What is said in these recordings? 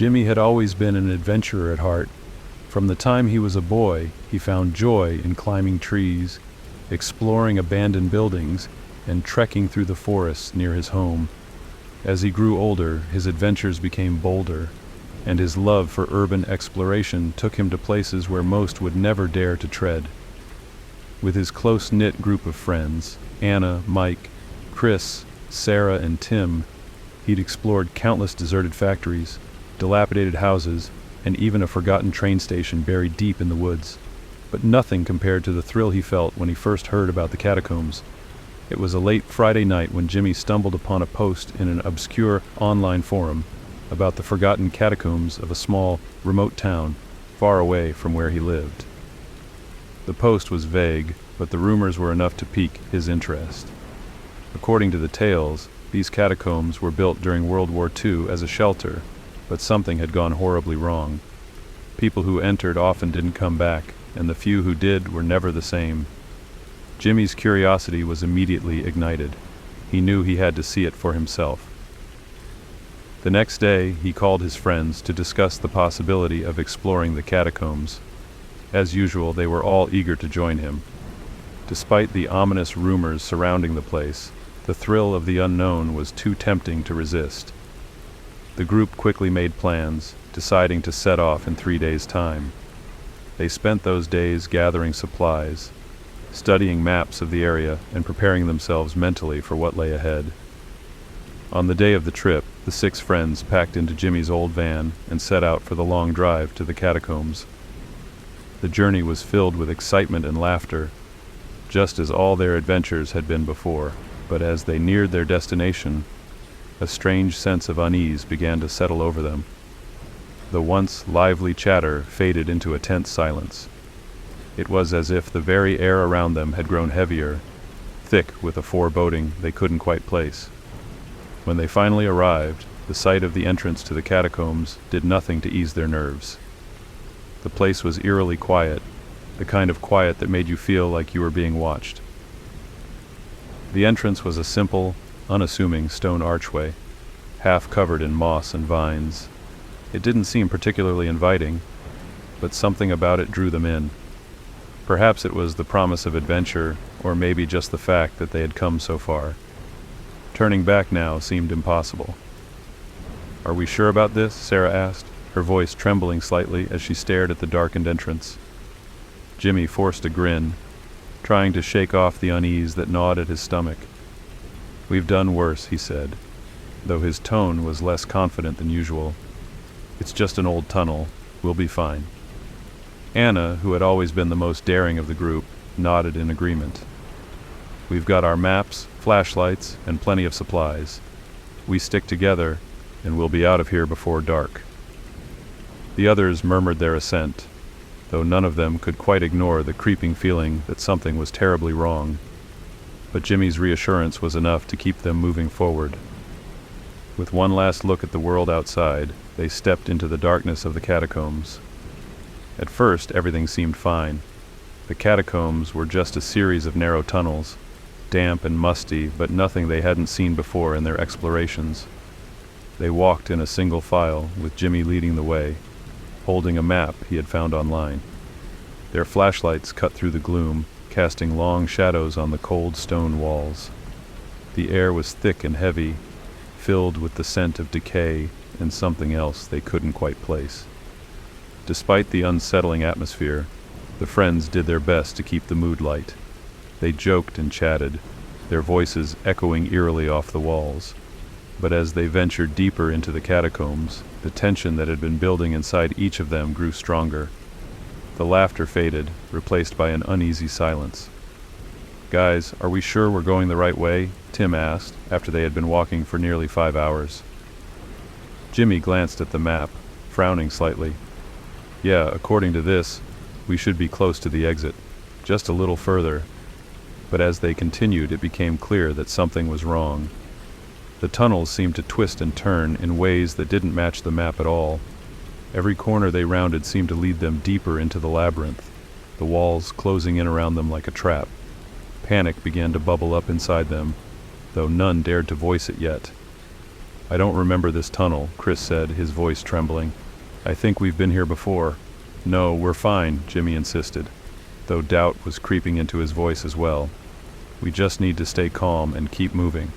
Jimmy had always been an adventurer at heart. From the time he was a boy, he found joy in climbing trees, exploring abandoned buildings, and trekking through the forests near his home. As he grew older, his adventures became bolder, and his love for urban exploration took him to places where most would never dare to tread. With his close-knit group of friends, Anna, Mike, Chris, Sarah, and Tim, he'd explored countless deserted factories, dilapidated houses, and even a forgotten train station buried deep in the woods. But nothing compared to the thrill he felt when he first heard about the catacombs. It was a late Friday night when Jimmy stumbled upon a post in an obscure online forum about the forgotten catacombs of a small, remote town far away from where he lived. The post was vague, but the rumors were enough to pique his interest. According to the tales, these catacombs were built during World War II as a shelter, but something had gone horribly wrong. People who entered often didn't come back, and the few who did were never the same. Jimmy's curiosity was immediately ignited. He knew he had to see it for himself. The next day, he called his friends to discuss the possibility of exploring the catacombs. As usual, they were all eager to join him. Despite the ominous rumors surrounding the place, the thrill of the unknown was too tempting to resist. The group quickly made plans, deciding to set off in 3 days' time. They spent those days gathering supplies, studying maps of the area, and preparing themselves mentally for what lay ahead. On the day of the trip, the 6 friends packed into Jimmy's old van and set out for the long drive to the catacombs. The journey was filled with excitement and laughter, just as all their adventures had been before. But as they neared their destination, a strange sense of unease began to settle over them. The once lively chatter faded into a tense silence. It was as if the very air around them had grown heavier, thick with a foreboding they couldn't quite place. When they finally arrived, the sight of the entrance to the catacombs did nothing to ease their nerves. The place was eerily quiet, the kind of quiet that made you feel like you were being watched. The entrance was a simple, unassuming stone archway, half covered in moss and vines. It didn't seem particularly inviting, but something about it drew them in. Perhaps it was the promise of adventure, or maybe just the fact that they had come so far. Turning back now seemed impossible. "Are we sure about this?" Sarah asked, her voice trembling slightly as she stared at the darkened entrance. Jimmy forced a grin, trying to shake off the unease that gnawed at his stomach. "We've done worse," he said, though his tone was less confident than usual. "It's just an old tunnel. We'll be fine." Anna, who had always been the most daring of the group, nodded in agreement. "We've got our maps, flashlights, and plenty of supplies. We stick together, and we'll be out of here before dark." The others murmured their assent, though none of them could quite ignore the creeping feeling that something was terribly wrong. But Jimmy's reassurance was enough to keep them moving forward. With one last look at the world outside, they stepped into the darkness of the catacombs. At first, everything seemed fine. The catacombs were just a series of narrow tunnels, damp and musty, but nothing they hadn't seen before in their explorations. They walked in a single file, with Jimmy leading the way, holding a map he had found online. Their flashlights cut through the gloom, casting long shadows on the cold stone walls. The air was thick and heavy, filled with the scent of decay and something else they couldn't quite place. Despite the unsettling atmosphere, the friends did their best to keep the mood light. They joked and chatted, their voices echoing eerily off the walls. But as they ventured deeper into the catacombs, the tension that had been building inside each of them grew stronger. The laughter faded, replaced by an uneasy silence. "Guys, are we sure we're going the right way?" Tim asked, after they had been walking for nearly 5 hours. Jimmy glanced at the map, frowning slightly. "Yeah, according to this, we should be close to the exit, just a little further." But as they continued, it became clear that something was wrong. The tunnels seemed to twist and turn in ways that didn't match the map at all. Every corner they rounded seemed to lead them deeper into the labyrinth, the walls closing in around them like a trap. Panic began to bubble up inside them, though none dared to voice it yet. I don't remember this tunnel, Chris said, his voice trembling. I think we've been here before. No, we're fine, Jimmy insisted, though doubt was creeping into his voice as well. We just need to stay calm and keep moving.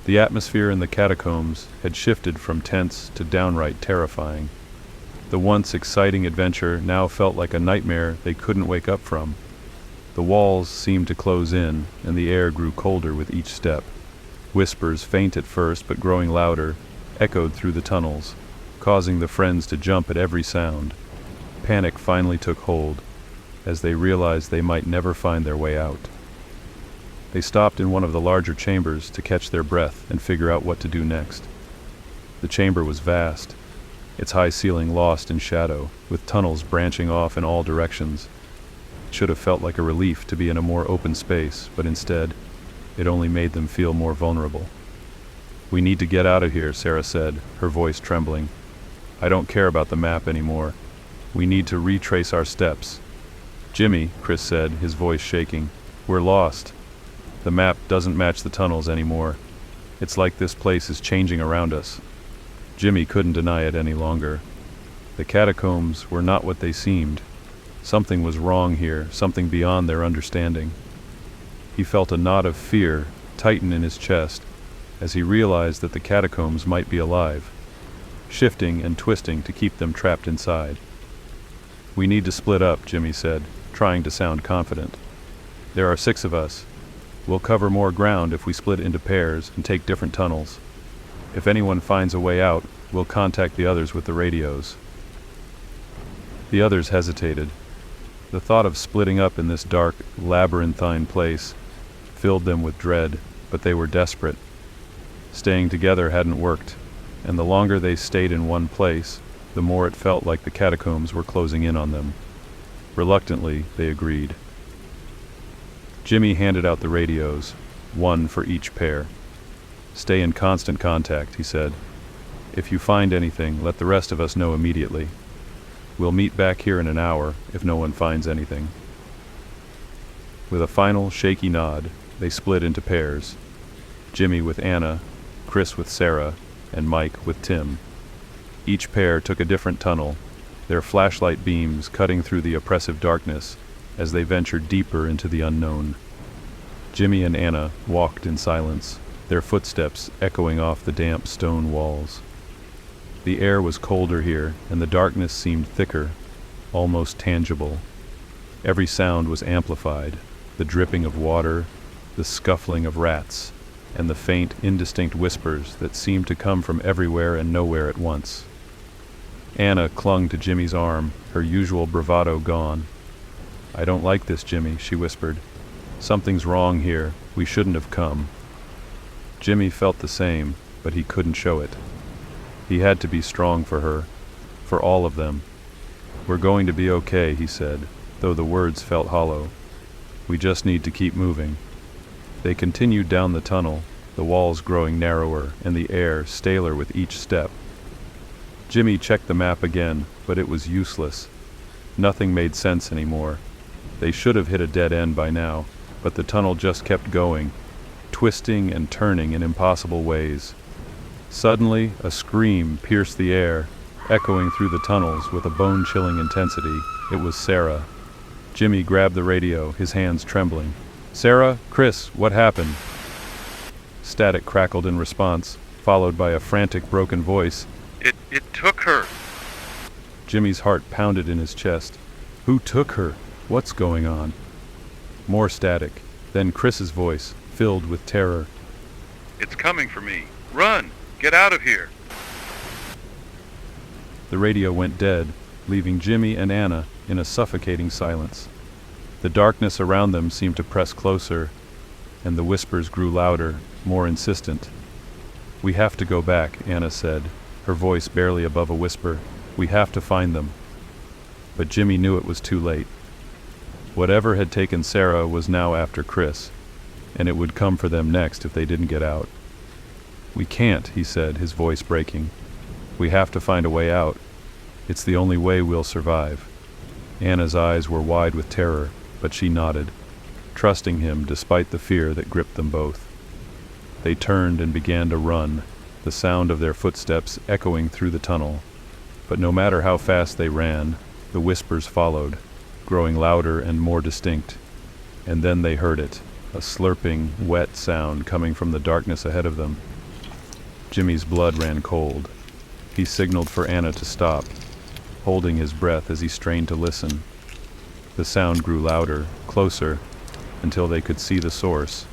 The atmosphere in the catacombs had shifted from tense to downright terrifying. The once exciting adventure now felt like a nightmare they couldn't wake up from. The walls seemed to close in, and the air grew colder with each step. Whispers, faint at first but growing louder, echoed through the tunnels, causing the friends to jump at every sound. Panic finally took hold, as they realized they might never find their way out. They stopped in one of the larger chambers to catch their breath and figure out what to do next. The chamber was vast, its high ceiling lost in shadow, with tunnels branching off in all directions. It should have felt like a relief to be in a more open space, but instead, it only made them feel more vulnerable. We need to get out of here, Sarah said, her voice trembling. I don't care about the map anymore. We need to retrace our steps. Jimmy, Chris said, his voice shaking, we're lost. The map doesn't match the tunnels anymore. It's like this place is changing around us. Jimmy couldn't deny it any longer. The catacombs were not what they seemed. Something was wrong here, something beyond their understanding. He felt a knot of fear tighten in his chest as he realized that the catacombs might be alive, shifting and twisting to keep them trapped inside. We need to split up, Jimmy said, trying to sound confident. There are 6 of us. We'll cover more ground if we split into pairs and take different tunnels. If anyone finds a way out, we'll contact the others with the radios. The others hesitated. The thought of splitting up in this dark, labyrinthine place filled them with dread, but they were desperate. Staying together hadn't worked, and the longer they stayed in one place, the more it felt like the catacombs were closing in on them. Reluctantly, they agreed. Jimmy handed out the radios, 1 for each pair. Stay in constant contact, he said. If you find anything, let the rest of us know immediately. We'll meet back here in an hour if no one finds anything. With a final shaky nod, they split into pairs. Jimmy with Anna, Chris with Sarah, and Mike with Tim. Each pair took a different tunnel, their flashlight beams cutting through the oppressive darkness as they ventured deeper into the unknown. Jimmy and Anna walked in silence, their footsteps echoing off the damp stone walls. The air was colder here, and the darkness seemed thicker, almost tangible. Every sound was amplified, the dripping of water, the scuffling of rats, and the faint, indistinct whispers that seemed to come from everywhere and nowhere at once. Anna clung to Jimmy's arm, her usual bravado gone. I don't like this, Jimmy, she whispered. Something's wrong here. We shouldn't have come. Jimmy felt the same, but he couldn't show it. He had to be strong for her, for all of them. We're going to be okay, he said, though the words felt hollow. We just need to keep moving. They continued down the tunnel, the walls growing narrower and the air staler with each step. Jimmy checked the map again, but it was useless. Nothing made sense anymore. They should have hit a dead end by now, but the tunnel just kept going, twisting and turning in impossible ways. Suddenly, a scream pierced the air, echoing through the tunnels with a bone-chilling intensity. It was Sarah. Jimmy grabbed the radio, his hands trembling. Sarah, Chris, what happened? Static crackled in response, followed by a frantic, broken voice. It took her. Jimmy's heart pounded in his chest. Who took her? What's going on? More static, then Chris's voice, filled with terror. It's coming for me. Run! Get out of here! The radio went dead, leaving Jimmy and Anna in a suffocating silence. The darkness around them seemed to press closer, and the whispers grew louder, more insistent. We have to go back, Anna said, her voice barely above a whisper. We have to find them. But Jimmy knew it was too late. Whatever had taken Sarah was now after Chris, and it would come for them next if they didn't get out. We can't, he said, his voice breaking. We have to find a way out. It's the only way we'll survive. Anna's eyes were wide with terror, but she nodded, trusting him despite the fear that gripped them both. They turned and began to run, the sound of their footsteps echoing through the tunnel. But no matter how fast they ran, the whispers followed, growing louder and more distinct. And then they heard it, a slurping, wet sound coming from the darkness ahead of them. Jimmy's blood ran cold. He signaled for Anna to stop, holding his breath as he strained to listen. The sound grew louder, closer, until they could see the source.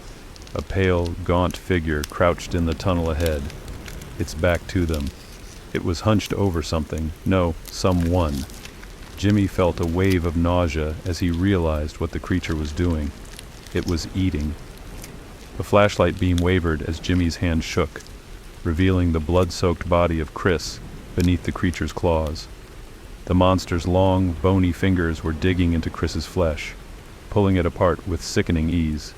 A pale, gaunt figure crouched in the tunnel ahead, its back to them. It was hunched over something. No, someone. Jimmy felt a wave of nausea as he realized what the creature was doing. It was eating. The flashlight beam wavered as Jimmy's hand shook, revealing the blood-soaked body of Chris beneath the creature's claws. The monster's long, bony fingers were digging into Chris's flesh, pulling it apart with sickening ease.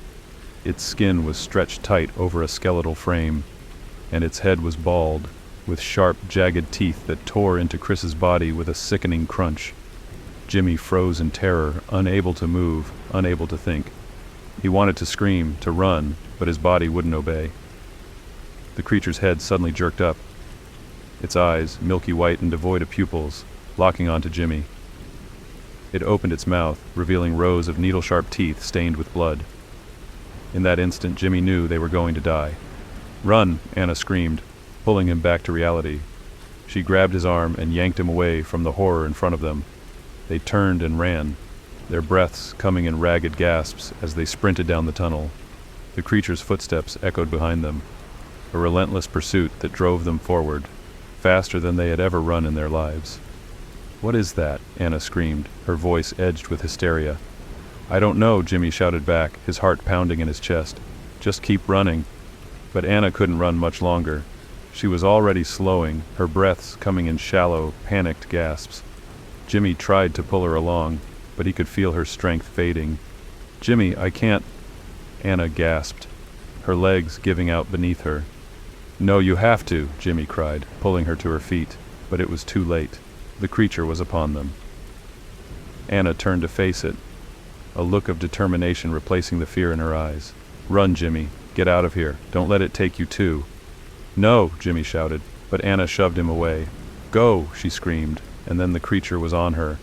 Its skin was stretched tight over a skeletal frame, and its head was bald, with sharp, jagged teeth that tore into Chris's body with a sickening crunch. Jimmy froze in terror, unable to move, unable to think. He wanted to scream, to run, but his body wouldn't obey. The creature's head suddenly jerked up, its eyes, milky white and devoid of pupils, locking onto Jimmy. It opened its mouth, revealing rows of needle-sharp teeth stained with blood. In that instant, Jimmy knew they were going to die. "Run!" Anna screamed, pulling him back to reality. She grabbed his arm and yanked him away from the horror in front of them. They turned and ran, their breaths coming in ragged gasps as they sprinted down the tunnel. The creature's footsteps echoed behind them, a relentless pursuit that drove them forward, faster than they had ever run in their lives. "What is that?" Anna screamed, her voice edged with hysteria. "I don't know," Jimmy shouted back, his heart pounding in his chest. "Just keep running." But Anna couldn't run much longer. She was already slowing, her breaths coming in shallow, panicked gasps. Jimmy tried to pull her along, but he could feel her strength fading. "Jimmy, I can't—" Anna gasped, her legs giving out beneath her. "No, you have to," Jimmy cried, pulling her to her feet, but it was too late. The creature was upon them. Anna turned to face it, a look of determination replacing the fear in her eyes. "Run, Jimmy. Get out of here. Don't let it take you too." "No," Jimmy shouted, but Anna shoved him away. "Go," she screamed, and then the creature was on her,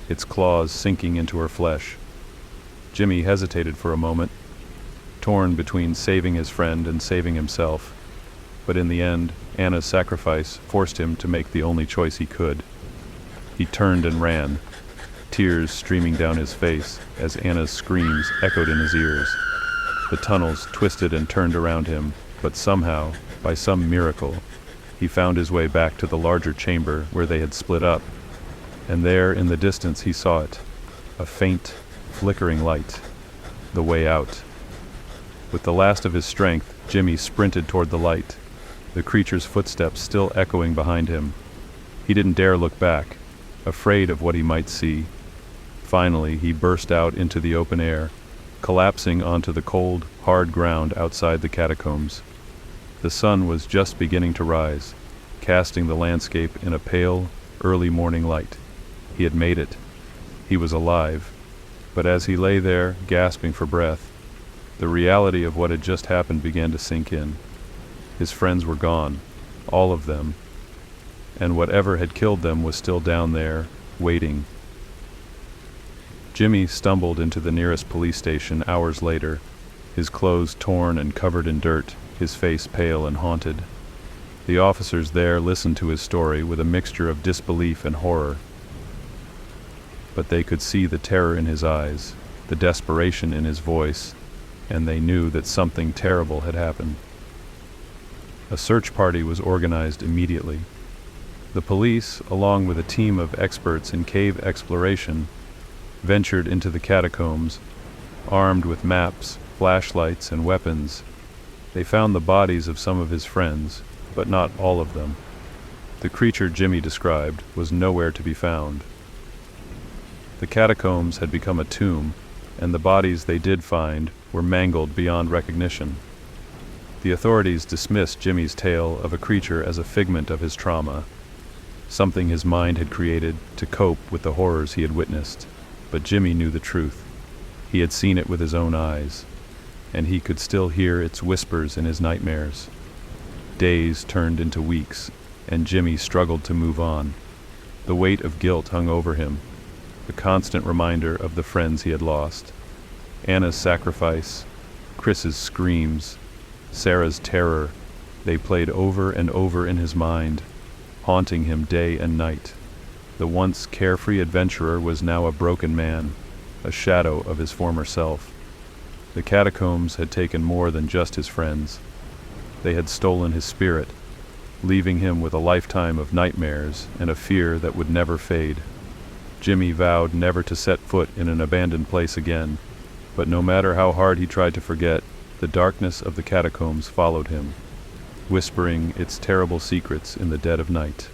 its claws sinking into her flesh. Jimmy hesitated for a moment, torn between saving his friend and saving himself. But in the end, Anna's sacrifice forced him to make the only choice he could. He turned and ran, tears streaming down his face as Anna's screams echoed in his ears. The tunnels twisted and turned around him, but somehow, by some miracle, he found his way back to the larger chamber where they had split up. And there, in the distance, he saw it, a faint, flickering light, the way out. With the last of his strength, Jimmy sprinted toward the light, the creature's footsteps still echoing behind him. He didn't dare look back, afraid of what he might see. Finally, he burst out into the open air, collapsing onto the cold, hard ground outside the catacombs. The sun was just beginning to rise, casting the landscape in a pale, early morning light. He had made it. He was alive. But as he lay there, gasping for breath, the reality of what had just happened began to sink in. His friends were gone, all of them, and whatever had killed them was still down there, waiting. Jimmy stumbled into the nearest police station hours later, his clothes torn and covered in dirt, his face pale and haunted. The officers there listened to his story with a mixture of disbelief and horror. But they could see the terror in his eyes, the desperation in his voice, and they knew that something terrible had happened. A search party was organized immediately. The police, along with a team of experts in cave exploration, ventured into the catacombs, armed with maps, flashlights, and weapons. They found the bodies of some of his friends, but not all of them. The creature Jimmy described was nowhere to be found. The catacombs had become a tomb, and the bodies they did find were mangled beyond recognition. The authorities dismissed Jimmy's tale of a creature as a figment of his trauma, something his mind had created to cope with the horrors he had witnessed. But Jimmy knew the truth. He had seen it with his own eyes, and he could still hear its whispers in his nightmares. Days turned into weeks, and Jimmy struggled to move on. The weight of guilt hung over him, a constant reminder of the friends he had lost. Anna's sacrifice, Chris's screams, Sarah's terror, they played over and over in his mind, haunting him day and night. The once carefree adventurer was now a broken man, a shadow of his former self. The catacombs had taken more than just his friends. They had stolen his spirit, leaving him with a lifetime of nightmares and a fear that would never fade. Jimmy vowed never to set foot in an abandoned place again, but no matter how hard he tried to forget, the darkness of the catacombs followed him, whispering its terrible secrets in the dead of night.